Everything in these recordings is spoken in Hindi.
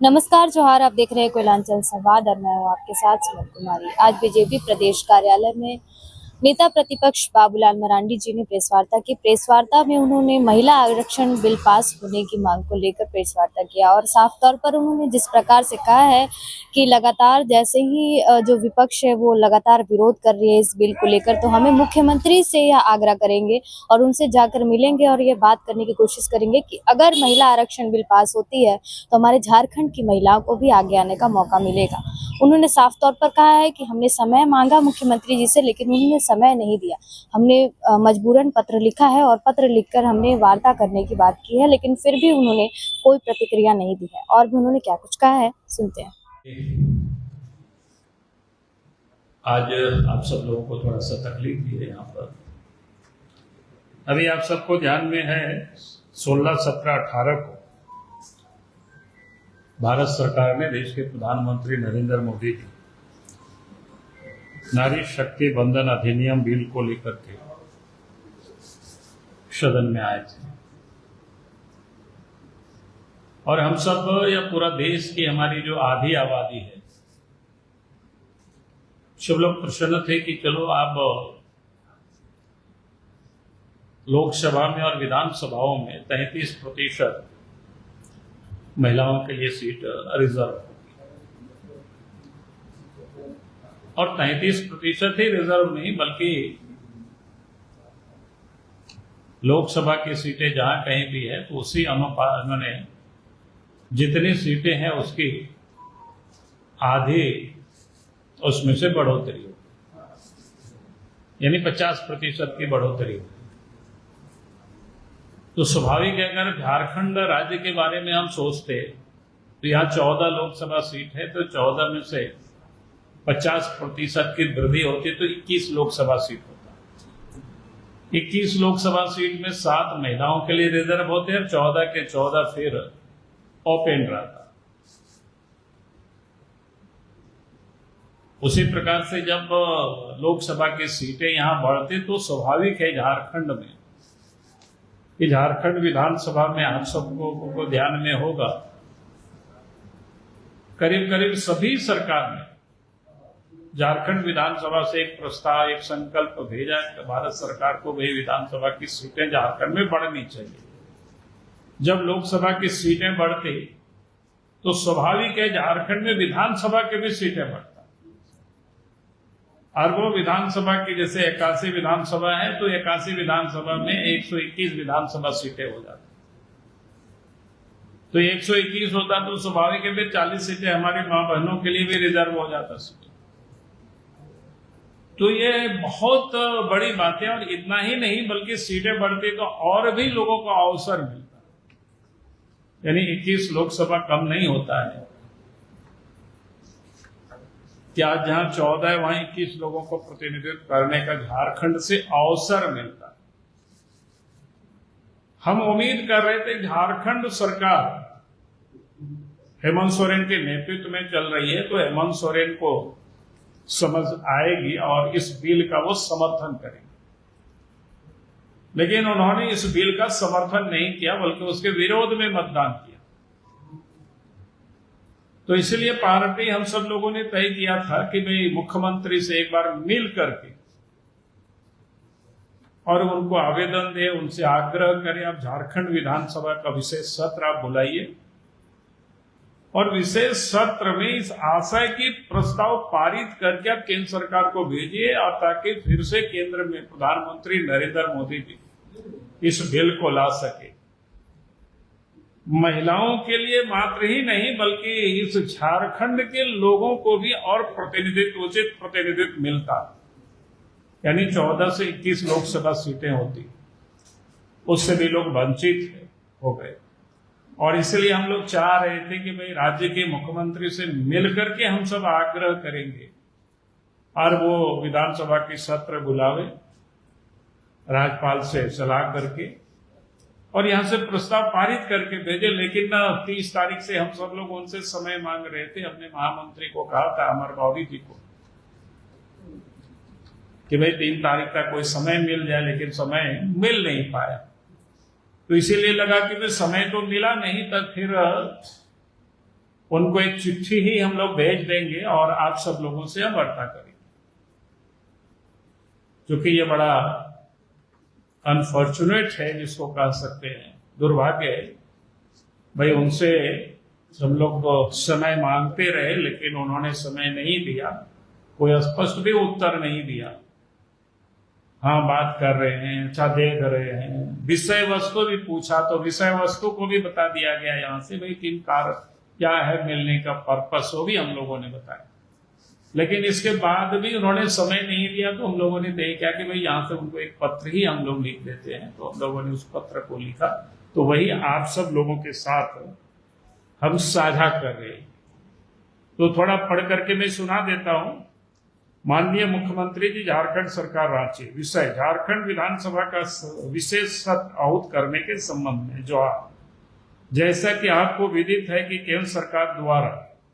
नमस्कार जोहार। आप देख रहे हैं कोयलांचल संवाद और मैं हूं आपके साथ सुमन कुमारी। आज बीजेपी प्रदेश कार्यालय में नेता प्रतिपक्ष बाबूलाल मरांडी जी ने प्रेस वार्ता की। प्रेस वार्ता में उन्होंने महिला आरक्षण बिल पास होने की मांग को लेकर प्रेस वार्ता किया और साफ तौर पर उन्होंने जिस प्रकार से कहा है कि लगातार जैसे ही जो विपक्ष है वो लगातार विरोध कर रही है इस बिल को लेकर, तो हमें मुख्यमंत्री से यह आग्रह करेंगे और उनसे जाकर मिलेंगे और ये बात करने की कोशिश करेंगे कि अगर महिला आरक्षण बिल पास होती है तो हमारे झारखंड की महिलाओं को भी आगे आने का मौका मिलेगा। उन्होंने साफ तौर पर कहा है कि हमने समय मांगा मुख्यमंत्री जी से, लेकिन उन्होंने समय नहीं दिया। हमने मजबूरन पत्र लिखा है और पत्र लिखकर हमने वार्ता करने की बात की है, लेकिन फिर भी उन्होंने कोई प्रतिक्रिया नहीं दी है। और भी उन्होंने क्या कुछ कहा है, सुनते हैं। आज आप सब लोगों को थोड़ा सा तकलीफ दी है यहाँ पर। अभी आप सबको ध्यान में है 16, 17, 18 को भारत सरकार ने देश के प्रधानमंत्री नरेंद्र मोदी जी नारी शक्ति बंधन अधिनियम बिल को लेकर के सदन में आए थे और हम सब या पूरा देश की हमारी जो आधी आबादी है सब लोग प्रसन्न थे कि चलो अब लोकसभा में और विधानसभाओं में 33% महिलाओं के लिए सीट रिजर्व होगी। और 33% ही रिजर्व नहीं बल्कि लोकसभा की सीटें जहां कहीं भी है तो उसी अनुपात उन्होंने जितनी सीटें हैं उसकी आधी उसमें से बढ़ोतरी हो, यानी 50% की बढ़ोतरी हो। तो स्वाभाविक है, अगर झारखंड राज्य के बारे में हम सोचते तो यहाँ 14 लोकसभा सीट है, तो 14 में से 50% की वृद्धि होती तो 21 लोकसभा सीट होता। 21 लोकसभा सीट में 7 महिलाओं के लिए रिजर्व होते हैं, 14 के 14 फिर ओपन रहता। उसी प्रकार से जब लोकसभा की सीटें यहां बढ़ती तो स्वाभाविक है झारखंड में कि झारखंड विधानसभा में आप सबको को ध्यान में होगा, करीब करीब सभी सरकार ने झारखंड विधानसभा से एक प्रस्ताव, एक संकल्प भेजा कि भारत सरकार को भाई विधानसभा की सीटें झारखंड में बढ़नी चाहिए। जब लोकसभा की सीटें बढ़ती तो स्वाभाविक है झारखंड में विधानसभा की भी सीटें बढ़ती। और वो विधानसभा की जैसे 81 विधानसभा है तो 81 विधानसभा में 121 विधानसभा सीटें हो जाती। तो 121 होता तो स्वाभाविक है फिर 40 सीटें हमारी मां बहनों के लिए भी रिजर्व हो जाता सीटें। तो ये बहुत बड़ी बात है। और इतना ही नहीं बल्कि सीटें बढ़ती तो और भी लोगों को अवसर मिलता, यानी 21 लोकसभा कम नहीं होता है कि आज जहां 14 है वहां 21 लोगों को प्रतिनिधित्व करने का झारखंड से अवसर मिलता। हम उम्मीद कर रहे थे झारखंड सरकार हेमंत सोरेन के नेतृत्व में चल रही है तो हेमंत सोरेन को समझ आएगी और इस बिल का वो समर्थन करेंगे, लेकिन उन्होंने इस बिल का समर्थन नहीं किया बल्कि उसके विरोध में मतदान किया। तो इसलिए पार्टी हम सब लोगों ने तय किया था कि भाई मुख्यमंत्री से एक बार मिल करके और उनको आवेदन दे, उनसे आग्रह करें आप झारखंड विधानसभा का विशेष सत्र आप बुलाइए और विशेष सत्र में इस आशय की प्रस्ताव पारित करके आप केंद्र सरकार को भेजिए और ताकि फिर से केंद्र में प्रधानमंत्री नरेंद्र मोदी जी इस बिल को ला सके। महिलाओं के लिए मात्र ही नहीं बल्कि इस झारखंड के लोगों को भी और प्रतिनिधित्व, उचित प्रतिनिधित्व मिलता, यानी 14 से 21 लोकसभा सीटें होती, उससे भी लोग वंचित हो गए। और इसलिए हम लोग चाह रहे थे कि भाई राज्य के मुख्यमंत्री से मिलकर के हम सब आग्रह करेंगे और वो विधानसभा की सत्र बुलावे, राज्यपाल से सलाह करके और यहां से प्रस्ताव पारित करके भेजे। लेकिन 30 तारीख से हम सब लोग उनसे समय मांग रहे थे। हमने महामंत्री को कहा था, अमर गौरी जी को, कि भाई 3 तारीख तक कोई समय मिल जाए, लेकिन समय मिल नहीं पाया। तो इसीलिए लगा कि भाई समय तो मिला नहीं, तब फिर उनको एक चिट्ठी ही हम लोग भेज देंगे और आप सब लोगों से हम वार्ता करेंगे। क्योंकि ये बड़ा अनफॉर्चुनेट है, जिसको कह सकते हैं, दुर्भाग्य है भाई। उनसे हम लोग तो समय मांगते रहे, लेकिन उन्होंने समय नहीं दिया, कोई स्पष्ट भी उत्तर नहीं दिया। हाँ, बात कर रहे हैं, अच्छा देख रहे हैं, विषय वस्तु भी पूछा तो विषय वस्तु को भी बता दिया गया यहाँ से, भाई किन कारण क्या है मिलने का पर्पस, वो भी हम लोगों ने बताया। लेकिन इसके बाद भी उन्होंने समय नहीं दिया, तो हम लोगों ने तय किया कि भाई यहाँ से उनको एक पत्र ही हम लोग लिख देते हैं। तो हम लोगों ने उस पत्र को लिखा, तो वही आप सब लोगों के साथ हम साझा कर रहे हैं। तो थोड़ा पढ़ करके मैं सुना देता हूं। माननीय मुख्यमंत्री जी, झारखंड सरकार रांची, विषय झारखंड विधानसभा का विशेष सत्र आहूत करने के संबंध में जवाब। जैसा कि आपको विदित है कि केंद्र सरकार द्वारा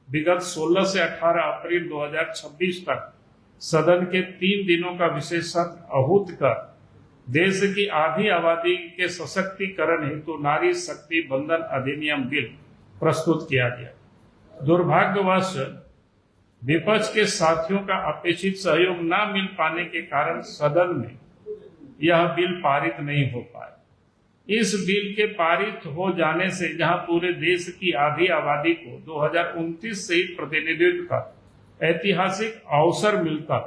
विगत 16 से 18 अप्रैल 2026 तक सदन के 3 दिनों का विशेष सत्र आहूत कर देश की आधी आबादी के सशक्तिकरण हेतु नारी शक्ति बंधन अधिनियम बिल प्रस्तुत किया गया। दुर्भाग्यवश विपक्ष के साथियों का अपेक्षित सहयोग न मिल पाने के कारण सदन में यह बिल पारित नहीं हो पाया। इस बिल के पारित हो जाने से जहां पूरे देश की आधी आबादी को 2029 से ही प्रतिनिधित्व का ऐतिहासिक अवसर मिलता,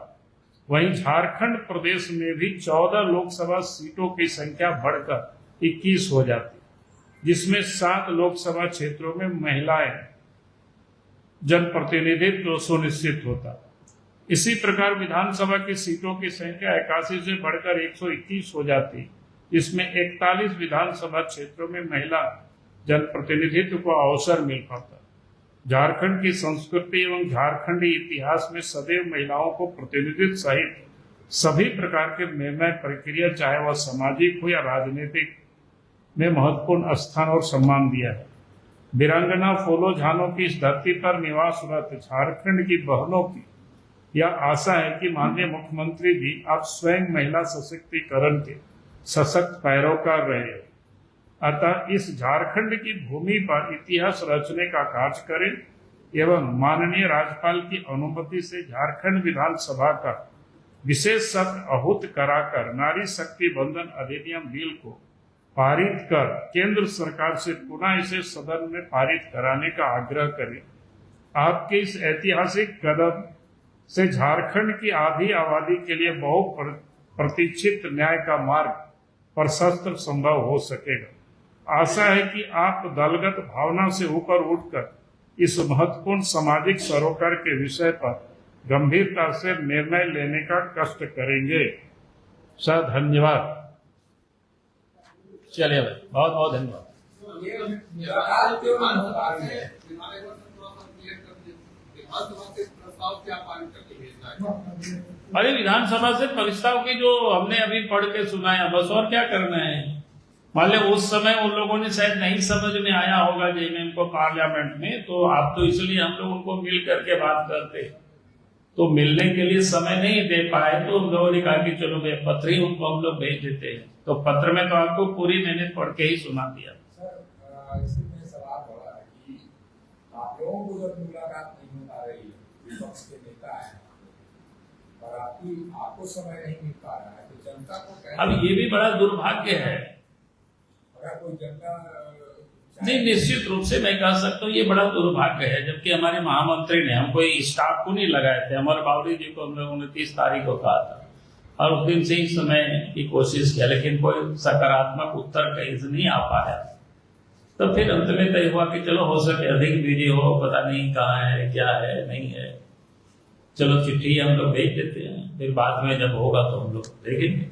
वहीं झारखंड प्रदेश में भी 14 लोकसभा सीटों की संख्या बढ़कर 21 हो जाती, जिसमें 7 लोकसभा क्षेत्रों में महिलाएं जनप्रतिनिधित्व सुनिश्चित होता। इसी प्रकार विधानसभा की सीटों की संख्या 81 से बढ़कर 121 हो जाती, जिसमें 41 विधानसभा क्षेत्रों में महिला जनप्रतिनिधित्व को अवसर मिल पाता। झारखंड की संस्कृति एवं झारखंडी इतिहास में सदैव महिलाओं को प्रतिनिधित्व सहित सभी प्रकार के निर्णय प्रक्रिया, चाहे वह सामाजिक हो या राजनीतिक, में महत्वपूर्ण स्थान और सम्मान दिया है। वीरांगना फूलो झानो की इस धरती पर निवासरत झारखंड की बहनों की यह आशा है कि माननीय मुख्यमंत्री जी आप स्वयं महिला सशक्तिकरण के सशक्त पैरोकार रहे, अतः इस झारखंड की भूमि पर इतिहास रचने का कार्य करें एवं माननीय राज्यपाल की अनुमति से झारखंड विधानसभा का विशेष सत्र आहूत कराकर नारी शक्ति बंधन अधिनियम बिल को पारित कर केंद्र सरकार से पुनः इसे सदन में पारित कराने का आग्रह करें। आपके इस ऐतिहासिक कदम से झारखंड की आधी आबादी के लिए बहु प्रतीक्षित न्याय का मार्ग प्रशस्त संभव हो सकेगा। आशा है कि आप दलगत भावना से ऊपर उठकर इस महत्वपूर्ण सामाजिक सरोकार के विषय पर गंभीरता से निर्णय लेने का कष्ट करेंगे। सर धन्यवाद। चलिए भाई, बहुत बहुत धन्यवाद। अरे विधानसभा से प्रस्ताव की जो हमने अभी पढ़ के सुनाया, बस और क्या करना है। मान लो उस समय उन लोगों ने शायद नहीं समझ में आया होगा जेएमएम को पार्लियामेंट में, तो आप तो इसलिए हम लोग उनको मिल करके बात करते, तो मिलने के लिए समय नहीं दे पाए, तो हम लोगों ने कहा कि चलो भाई पत्र ही उनको हम लोग भेज देते हैं। तो पत्र में तो आपको पूरी मैंने पढ़ के ही सुना दिया। सर, इसमें सवाल बड़ा है कि आप लोगों को जब मुलाकात नहीं हो पा रही है, विपक्ष के नेता है और आपको समय नहीं मिल पा रहा है, तो जनता को अब ये भी बड़ा दुर्भाग्य है। अगर कोई जनता नहीं, निश्चित रूप से मैं कह सकता हूँ ये बड़ा दुर्भाग्य है, जबकि हमारे महामंत्री ने हम कोई स्टाफ को नहीं लगाए थे, अमर बावरी जी को हम लोगों ने 30 तारीख को कहा था और उस दिन से ही समय की कोशिश किया, लेकिन कोई सकारात्मक उत्तर कहीं से नहीं आ पाया। तो फिर अंत में तय हुआ कि चलो हो सके अधिक बिजी हो, पता नहीं कहाँ है, क्या है, नहीं है, चलो चिट्ठी हम लोग भेज देते हैं, फिर बाद में जब होगा तो हम लोग देखेंगे।